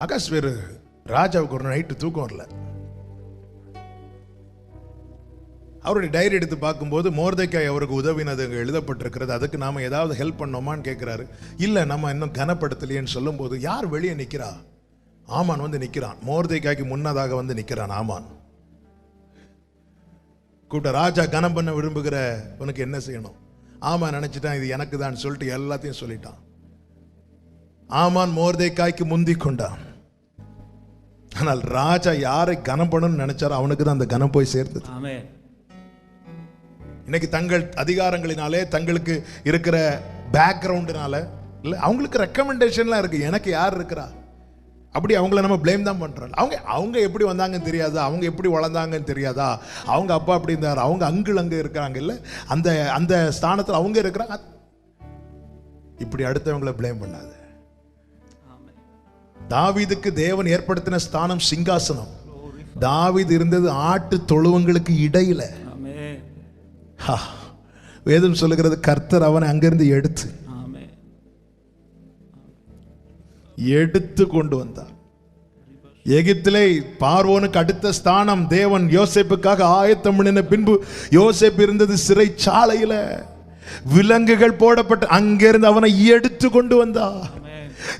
அகாஸ்வேரு ராஜாவுக்கு ஒரு நைட்டு தூக்கம் வரல. அவருடைய டைரி எடுத்து பார்க்கும்போது மோர்தெக்காய் அவருக்கு உதவினது அங்கே எழுதப்பட்டிருக்கிறது. அதுக்கு நாம ஏதாவது ஹெல்ப் பண்ணோமான்னு கேட்கிறாரு. இல்லை, நம்ம இன்னும் கனப்படுத்தலையேன்னு சொல்லும் போது யார் வெளியே நிற்கிறா? ஆமான் வந்து நிற்கிறான். மோர்தெக்காய்க்கு முன்னதாக வந்து நிற்கிறான் ஆமான். கூப்பிட்ட ராஜா கனம் பண்ண விரும்புகிற உனக்கு என்ன செய்யணும்? ஆமான் நினைச்சிட்டான் இது எனக்கு தான் சொல்லிட்டு எல்லாத்தையும் சொல்லிட்டான். ஆமான் மோர்தெக்காய்க்கு முந்தி கொண்டான். ஆனால் ராஜா யாரை கனம் பண்ணணும்னு நினைச்சாரோ அவனுக்கு தான் அந்த கனம் போய் சேர்ந்தது. இன்னைக்கு தங்கள் அதிகாரங்களினாலே தங்களுக்கு இருக்கிற பேக்ரவுண்டினால இல்லை, அவங்களுக்கு ரெக்கமெண்டேஷன்லாம் இருக்கு. எனக்கு யார் இருக்கிறா அப்படி அவங்கள நம்ம பிளேம் தான் பண்றோம். அவங்க எப்படி வந்தாங்கன்னு தெரியாதா? அவங்க எப்படி வளர்ந்தாங்கன்னு தெரியாதா? அவங்க அப்பா அப்படி இருந்தார், அவங்க அங்கிள் அங்கே இருக்கிறாங்க இல்லை, அந்த அந்த ஸ்தானத்தில் அவங்க இருக்கிறாங்க. இப்படி அடுத்தவங்களை பிளேம் பண்ணாது. தாவீதுக்கு தேவன் ஏற்படுத்தின ஸ்தானம் சிங்காசனம். தாவீது இருந்தது ஆட்டு தொழுவங்களுக்கு இடையில. வேதம் சொல்லுகிறது கர்த்தர் அவனை அங்கிருந்து எடுத்து கொண்டு வந்தார். எகிப்திலே பார்வோனுக்கு அடுத்த ஸ்தானம் தேவன் யோசேப்புக்காக ஆயத்தம் பண்ணின பின்பு யோசேப்பு இருந்தது சிறைச்சாலையில, விலங்குகள் போடப்பட்டு அங்கிருந்து அவனை எடுத்து கொண்டு வந்தார்.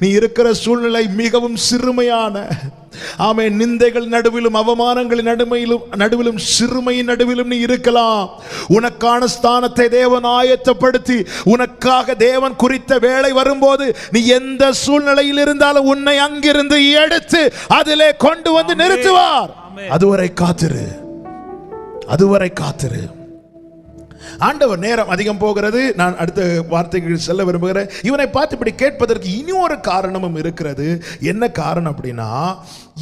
நீ இருக்கிற சூழ்நிலை மிகவும் சிறுமையான, ஆமென், நிந்தைகள் நடுவிலும் அவமானங்களின் நடுவிலும் சிறுமையின் நடுவிலும் நீ இருக்கலாம். உனக்கான ஸ்தானத்தை தேவன் ஆயத்தப்படுத்தி உனக்காக தேவன் குறித்த வேளை வரும்போது நீ எந்த சூழ்நிலையில் இருந்தாலும் உன்னை அங்கிருந்து எடுத்து அதிலே கொண்டு வந்து நிறுத்துவார். அதுவரை காத்திரு, அதுவரை காத்திரு. ஆண்டவர் நேரம் அதிகம் போகிறது. நான் அடுத்த வார்த்தைக்கு செல்ல விரும்புகிறேன். இவனை பார்த்து இப்படி கேட்பதற்கு இனி ஒரு காரணமும் இருக்கிறது. என்ன காரணம் அப்படின்னா,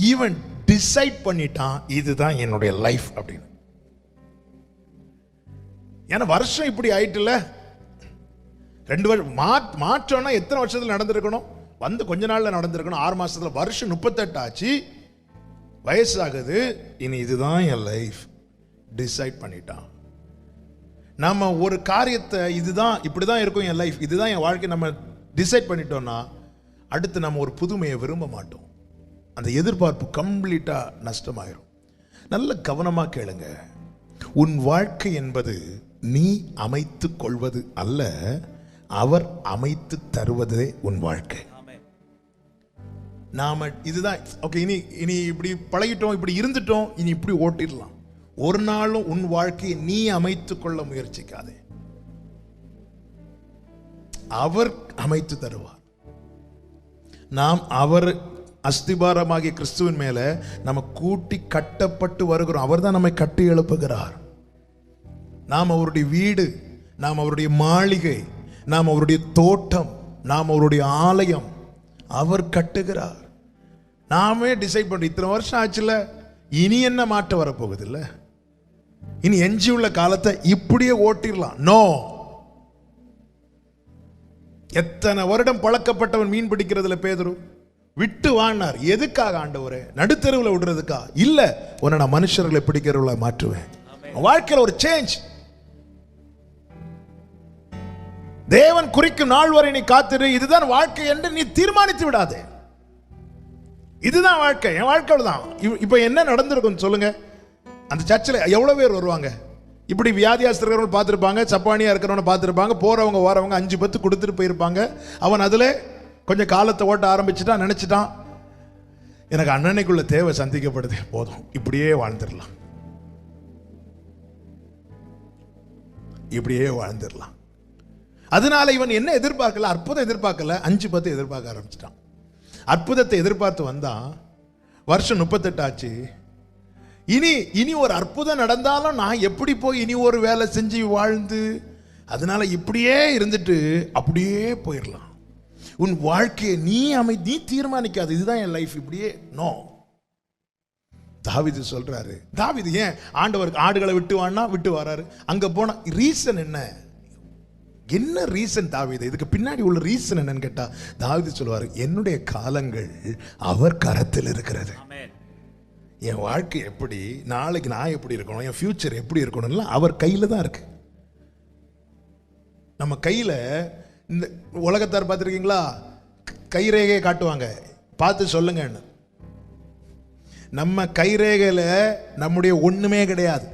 இவன் டிசைட் பண்ணிட்டான் இதுதான் என்னுடைய லைஃப் அப்படின்னு. ஏன்னா வருஷம் இப்படி ஆயிட்டுல, 2 வருஷம் மாற்றம்னா எத்தனை வருஷத்துல நடந்திருக்கணும்? வந்து கொஞ்ச நாள்ல நடந்திருக்கணும். 6 மாசத்துல வருஷம் 38 ஆச்சு, வயசாகுது. இனி இதுதான் என் லைஃப் டிசைட் பண்ணிட்டான். நம்ம ஒரு காரியத்தை இதுதான் இப்படிதான் இருக்கும் என் லைஃப், இதுதான் என் வாழ்க்கை நம்ம டிசைட் பண்ணிட்டோம்னா அடுத்து நம்ம ஒரு புதுமையை விரும்ப மாட்டோம். அந்த எதிர்பார்ப்பு கம்ப்ளீட்டா நஷ்டமாயிரும். நல்ல கவனமா கேளுங்க. உன் வாழ்க்கை என்பது நீ அமைத்து கொள்வது அல்ல, அவர் அமைத்து தருவதே உன் வாழ்க்கை. நாம இதுதான் ஓகே, இனி இப்படி பழகிட்டோம், இப்படி இருந்துட்டோம், இனி இப்படி ஓட்டிடலாம். ஒரு நாளும் உன் வாழ்க்கையை நீ அமைத்துக் கொள்ள முயற்சிக்காதே. அவர் அமைத்து தருவார். நாம் அவர் அஸ்திபாரமாகிய கிறிஸ்துவின் மேல நம்ம கூட்டி கட்டப்பட்டு வருகிறோம். அவர் தான் நம்மை கட்டி எழுப்புகிறார். நாம் அவருடைய வீடு, நாம் அவருடைய மாளிகை, நாம் அவருடைய தோட்டம், நாம் அவருடைய ஆலயம். அவர் கட்டுகிறார். நாமே டிசைட் பண்ணி இத்தனை வருஷம் ஆச்சுல, இனி என்ன மாற்றம் வரப்போகுது இல்ல, இனி எஞ்சியுள்ள காலத்தை இப்படியே ஓட்டிடலாம். நோ, எத்தனை வருடம் பழக்கப்பட்டவன் மீன் பிடிக்கிறதுல பேதுரு விட்டு வாங்கினார். எதுக்காக ஆண்டவரே? நடுத்தெருவில் விடுறதுக்கா? இல்ல, உன்னை நான் மனுஷர்களை பிடிக்கிறவளை மாற்றுவேன். வாழ்க்கையில் ஒரு சேஞ்ச். தேவன் குறிக்கும் நாள் வரை நீ காத்திரு. இதுதான் வாழ்க்கை என்று நீ தீர்மானித்து விடாதே. இதுதான் வாழ்க்கை, என் வாழ்க்கை தான். இப்ப என்ன நடந்திருக்கும் சொல்லுங்க? அந்த சர்ச்சில் எவ்வளவு பேர் வருவாங்க? இப்படி வியாதியாஸ்தர் இருக்கிறவங்க பார்த்துருப்பாங்க, சப்பானியா இருக்கிறவங்க பார்த்துருப்பாங்க, போறவங்க வரவங்க 5-10 கொடுத்துட்டு போயிருப்பாங்க. அவன் அதுல கொஞ்சம் காலத்தை ஓட்ட ஆரம்பிச்சுட்டான். நினைச்சிட்டான் எனக்கு அண்ணனைக்குள்ள தேவை சந்திக்கப்படுது, போதும், இப்படியே வாழ்ந்துடலாம், இப்படியே வாழ்ந்துடலாம். அதனால இவன் என்ன எதிர்பார்க்கல? அற்புதம் எதிர்பார்க்கல, 5-10 எதிர்பார்க்க ஆரம்பிச்சிட்டான். அற்புதத்தை எதிர்பார்த்து வந்தான். வருஷம் 38 ஆச்சு. இனி ஒரு அற்புதம் நடந்தாலும் நான் எப்படி போய் இனி ஒரு வேலை செஞ்சு வாழ்ந்து, அதனால இப்படியே இருந்துட்டு அப்படியே போயிடலாம். உன் வாழ்க்கையை நீ தீர்மானிக்காது. இதுதான் என் லைஃப் இப்படியே. நோ. தாவீது சொல்றாரு. தாவீது ஏன் ஆண்டவருக்கு ஆடுகளை விட்டு வராரு? அங்க போன ரீசன் என்ன ரீசன்? தாவீது இதுக்கு பின்னாடி உள்ள ரீசன் என்னன்னு கேட்டா, தாவீது சொல்வாரு, என்னுடைய காலங்கள் அவர் கரத்தில் இருக்கிறது. என் வாழ்க்கை எப்படி, நாளைக்கு நான் எப்படி இருக்கணும், என் ஃபியூச்சர் எப்படி இருக்கணும், அவர் கையில தான் இருக்கு. நம்ம கையில இந்த உலகத்தார் பார்த்துருக்கீங்களா? கைரேகையை காட்டுவாங்க. பார்த்து சொல்லுங்க. நம்ம கைரேகையில நம்முடைய ஒண்ணுமே கிடையாது,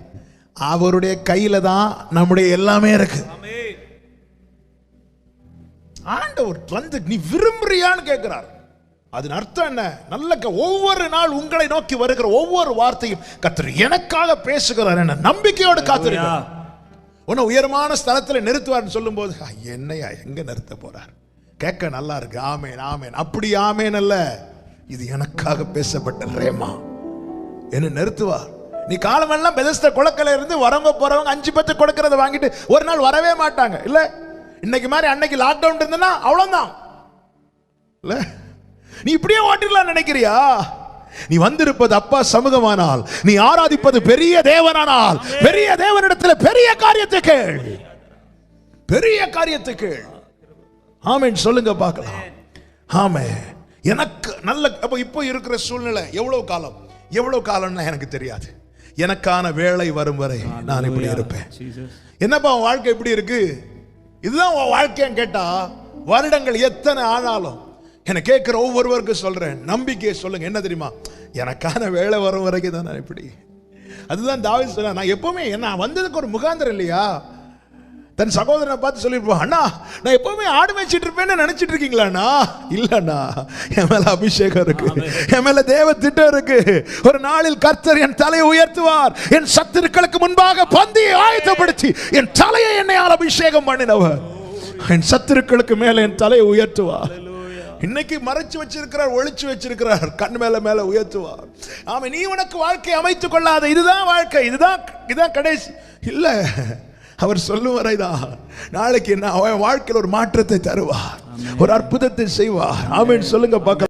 அவருடைய கையில தான் நம்முடைய எல்லாமே இருக்கு. ஆண்டவர் வந்து நீ விரும்புறியான்னு கேட்கிறார். அதன் அர்த்தம் என்ன? நல்ல ஒவ்வொரு நாள் உங்களை நோக்கி வருகிற ஒவ்வொரு வார்த்தையும் கர்த்தர் எனக்காக பேசுகிறார் என நம்பிக்கையோடு காத்திருங்க. உன்னை உயரமான ஸ்தலத்தில் நிறுத்துவார்னு சொல்லும் போது என்னையா எங்க நிறுத்த போறார்? கேட்க நல்லா இருக்கு. ஆமேன் ஆமேன். அப்படி ஆமேன் அல்ல, இது எனக்காக பேசப்பட்ட ரேமா என்ன நிறுத்துவார். நீ காலமெல்லாம் பெதஸ்தா குளக்கல இருந்து வரவங்க போறவங்க 5 கொடுக்கறத வாங்கிட்டு ஒரு நாள் வரவே மாட்டாங்க. இல்ல இன்னைக்கு மாதிரி அன்னைக்கு லாக்டவுன் இருந்ததுன்னா அவ்வளவுதான். இல்ல நீ இப்படியே ஓட்டிடலாம் நினைக்கிறியா? நீ வந்திருப்பது அப்பா சமூகமானால், நீ ஆராதிப்பது பெரிய தேவனானால், பெரிய தேவனிடத்தில் பெரிய காரியத்தை கேள், பெரிய காரியத்தை கேள். ஆமென் சொல்லுங்க பார்க்கலாம். ஆமென். எனக்கு நல்ல இப்போ இருக்கிற சூழ்நிலை எவ்வளவு காலம்னா எனக்கு தெரியாது. எனக்கான வேலை வரும் வரை நான் இப்படி இருப்பேன். என்னப்பா உன் வாழ்க்கை இப்படி இருக்கு, இதுதான் உன் வாழ்க்கைன்னு கேட்டா வருடங்கள் எத்தனை ஆனாலும் என்னை கேட்கிற ஒவ்வொருவருக்கும் சொல்றேன், நம்பிக்கையை சொல்லுங்க. என்ன தெரியுமா? எனக்கான வேலை வரும் வரைக்கும் தான் நான் இப்படி. அதுதான் தாவீது சொன்னார், நான் எப்பவுமே என்ன வந்ததுக்கு ஒரு முகாந்திரம் இல்லையா? தன் சகோதரனை பார்த்து சொல்லிருப்பான், அண்ணா நான் எப்பவுமே ஆடு மேய்ச்சிட்டு இருப்பேன்னு நினைச்சிட்டு இருக்கீங்களாண்ணா? இல்லண்ணா, என் மேல அபிஷேகம் இருக்கு, என் மேல தேவ திட்டம் இருக்கு. ஒரு நாளில் கர்த்தர் என் தலையை உயர்த்துவார், என் சத்துருக்களுக்கு முன்பாக பந்தியை ஆயத்தப்படுத்தி என் தலையை என்னையால் அபிஷேகம் பண்ணினவர் என் சத்துருக்களுக்கு மேல என் தலையை உயர்த்துவார். இன்னைக்கு மறைச்சு வச்சிருக்கிறார், ஒளிச்சு வச்சிருக்கிறார், கண் மேல உயர்த்துவார். ஆமா, நீ உனக்கு வாழ்க்கை அமைத்துக் கொள்ளாத, இதுதான் வாழ்க்கை, இதுதான் கடைசி இல்ல. அவர் சொல்லும் வரைதான் நாளைக்கு என்ன வாழ்க்கையில் ஒரு மாற்றத்தை தருவார், ஒரு அற்புதத்தை செய்வார். ஆமென் சொல்லுங்க பார்க்கலாம்.